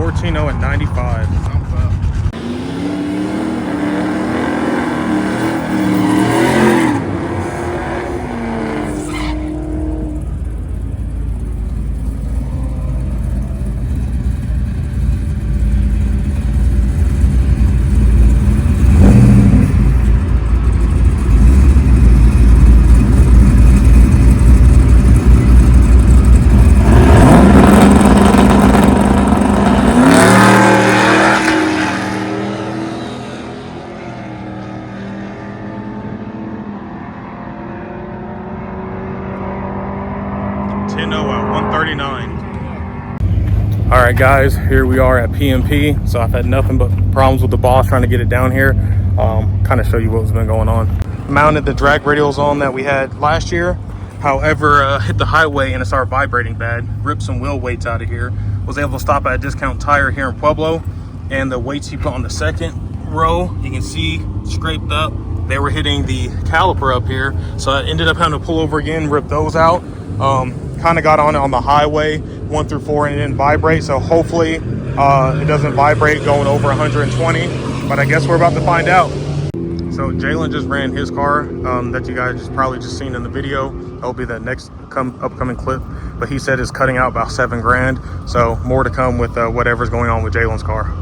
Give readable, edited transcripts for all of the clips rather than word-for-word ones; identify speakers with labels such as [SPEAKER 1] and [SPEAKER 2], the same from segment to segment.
[SPEAKER 1] 14.0 at 95. Alright guys, here we are at PMP. So I've had nothing but problems with the boss trying to get it down here. Kind of show you what's been going on. Mounted the drag radials on that we had last year. However, hit the highway and it started vibrating bad. Ripped some wheel weights out of here. Was able to stop at a Discount Tire here in Pueblo. And the weights he put on the second row, you can see scraped up. They were hitting the caliper up here. So I ended up having to pull over again, rip those out. Kind of got on the highway 1 through 4 and it didn't vibrate, so hopefully it doesn't vibrate going over 120, but I guess we're about to find out. So Jalen just ran his car that you guys just probably just seen in the video. That'll be the next upcoming clip, but he said it's cutting out about 7 grand, so more to come with whatever's going on with Jalen's car.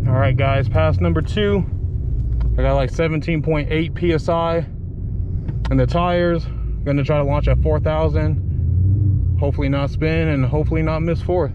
[SPEAKER 1] Alright guys, pass number 2. I got like 17.8 psi in the tires. Gonna try to launch at 4,000. Hopefully not spin and hopefully not miss 4th.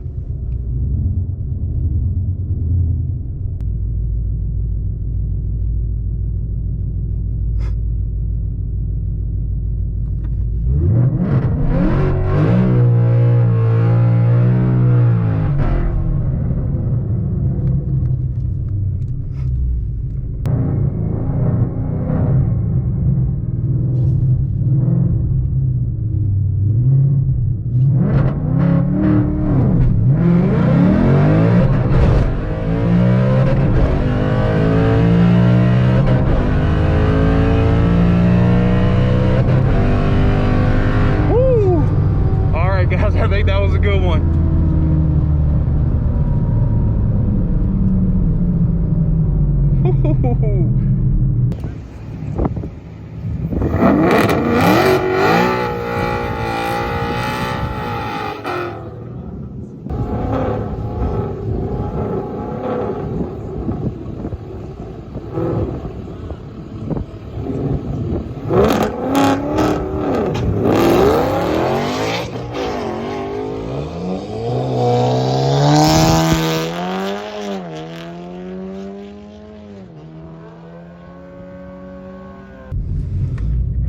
[SPEAKER 1] I think that was a good one.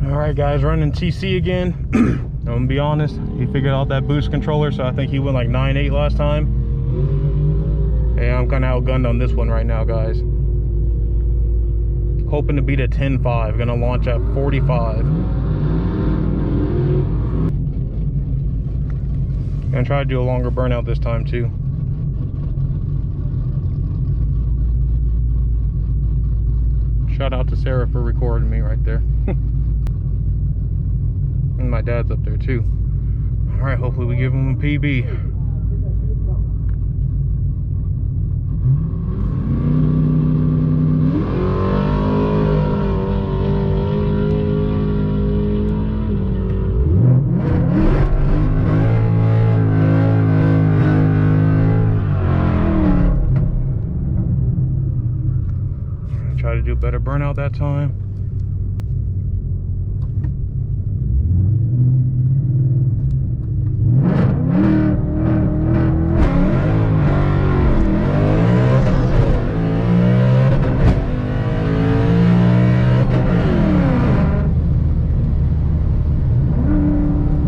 [SPEAKER 1] Alright guys, running TC again. I'm gonna be honest, he figured out that boost controller, so I think he went like 9.8 last time. And I'm kinda outgunned on this one right now, guys. Hoping to beat a 10.5, gonna launch at 45. Gonna try to do a longer burnout this time too. Shout out to Sarah for recording me right there. And my dad's up there too. All right, hopefully we give him a PB. Try to do better burnout that time.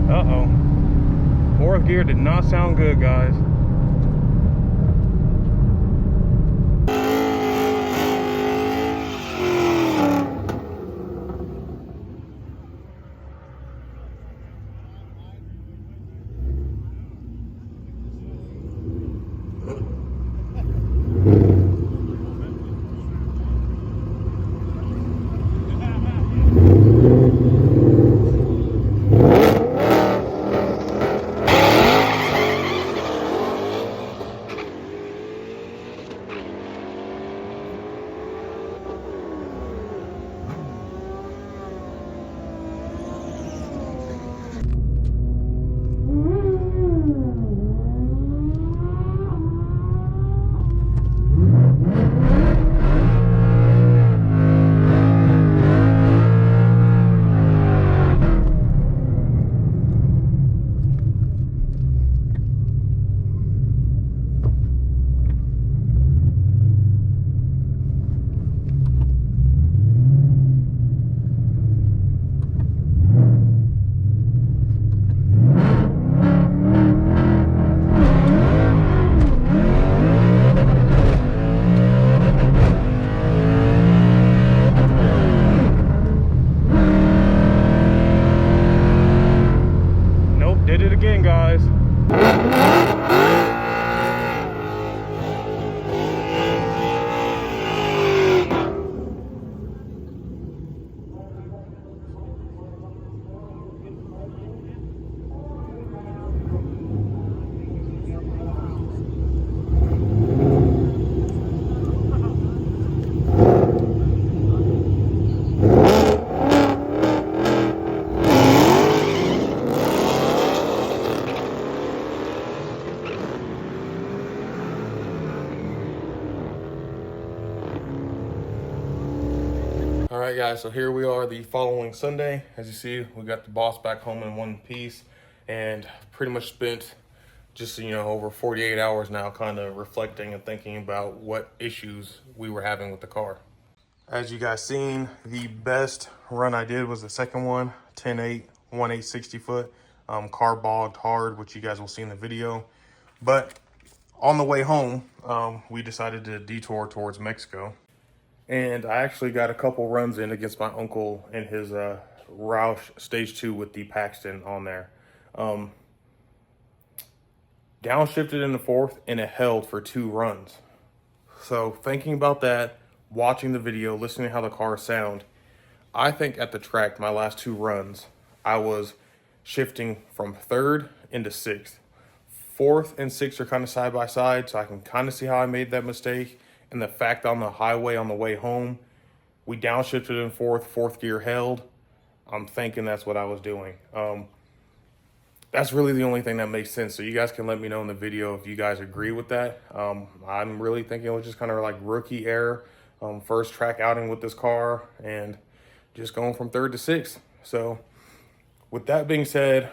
[SPEAKER 1] Uh-oh. Fourth gear did not sound good, guys. Did it again, guys. All right, guys, so here we are the following Sunday. As you see, we got the boss back home in one piece and pretty much spent just, over 48 hours now kind of reflecting and thinking about what issues we were having with the car. As you guys seen, the best run I did was the second one, 10.8, 1/860 foot, car bogged hard, which you guys will see in the video. But on the way home, we decided to detour towards Mexico. And I actually got a couple runs in against my uncle and his Roush Stage 2 with the Paxton on there. Downshifted in the fourth, and it held for 2 runs. So thinking about that, watching the video, listening to how the cars sound, I think at the track, my last 2 runs, I was shifting from 3rd into 6th. 4th and 6th are kind of side by side, so I can kind of see how I made that mistake. And the fact on the highway on the way home, we downshifted in 4th gear held. I'm thinking that's what I was doing. That's really the only thing that makes sense. So you guys can let me know in the video if you guys agree with that. I'm really thinking it was just kind of like rookie error. First track outing with this car and just going from 3rd to 6th. So with that being said,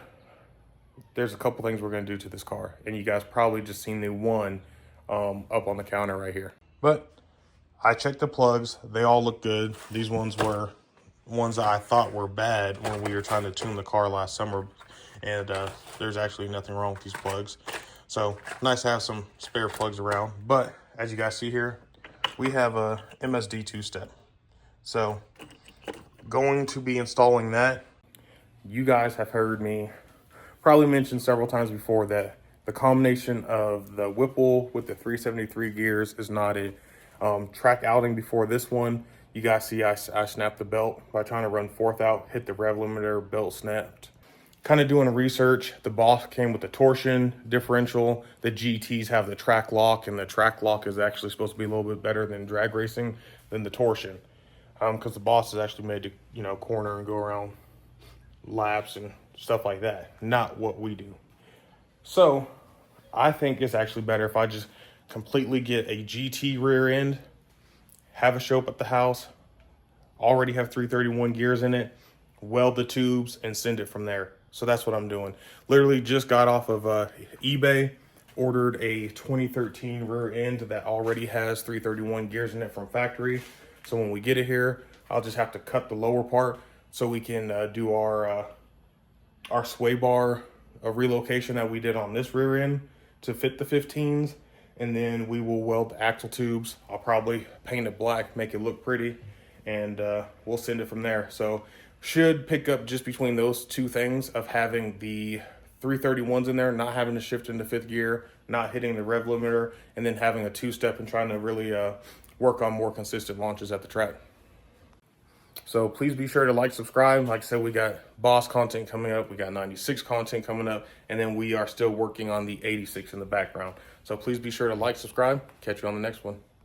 [SPEAKER 1] there's a couple things we're going to do to this car. And you guys probably just seen the one up on the counter right here. But I checked the plugs. They all look good. These ones were ones that I thought were bad when we were trying to tune the car last summer. And there's actually nothing wrong with these plugs. So nice to have some spare plugs around. But as you guys see here, we have a MSD 2-step. So going to be installing that. You guys have heard me probably mention several times before that the combination of the Whipple with the 373 gears is knotted. Track outing before this one, you guys see I snapped the belt by trying to run 4th out, hit the rev limiter, belt snapped. Kind of doing research, the Boss came with the torsion differential. The GTs have the track lock, and the track lock is actually supposed to be a little bit better than drag racing than the torsion. Because the Boss is actually made to, corner and go around laps and stuff like that. Not what we do. So I think it's actually better if I just completely get a GT rear end, have a show up at the house, already have 331 gears in it, weld the tubes, and send it from there. So that's what I'm doing. Literally just got off of eBay, ordered a 2013 rear end that already has 331 gears in it from factory. So when we get it here, I'll just have to cut the lower part so we can do our sway bar relocation that we did on this rear end to fit the 15s. And then we will weld the axle tubes. I'll probably paint it black, make it look pretty, and we'll send it from there. So should pick up just between those two things of having the 331s in there, not having to shift into 5th gear, not hitting the rev limiter, and then having a 2-step and trying to really work on more consistent launches at the track. So please be sure to like, subscribe. Like I said, we got Boss content coming up. We got 96 content coming up. And then we are still working on the 86 in the background. So please be sure to like, subscribe. Catch you on the next one.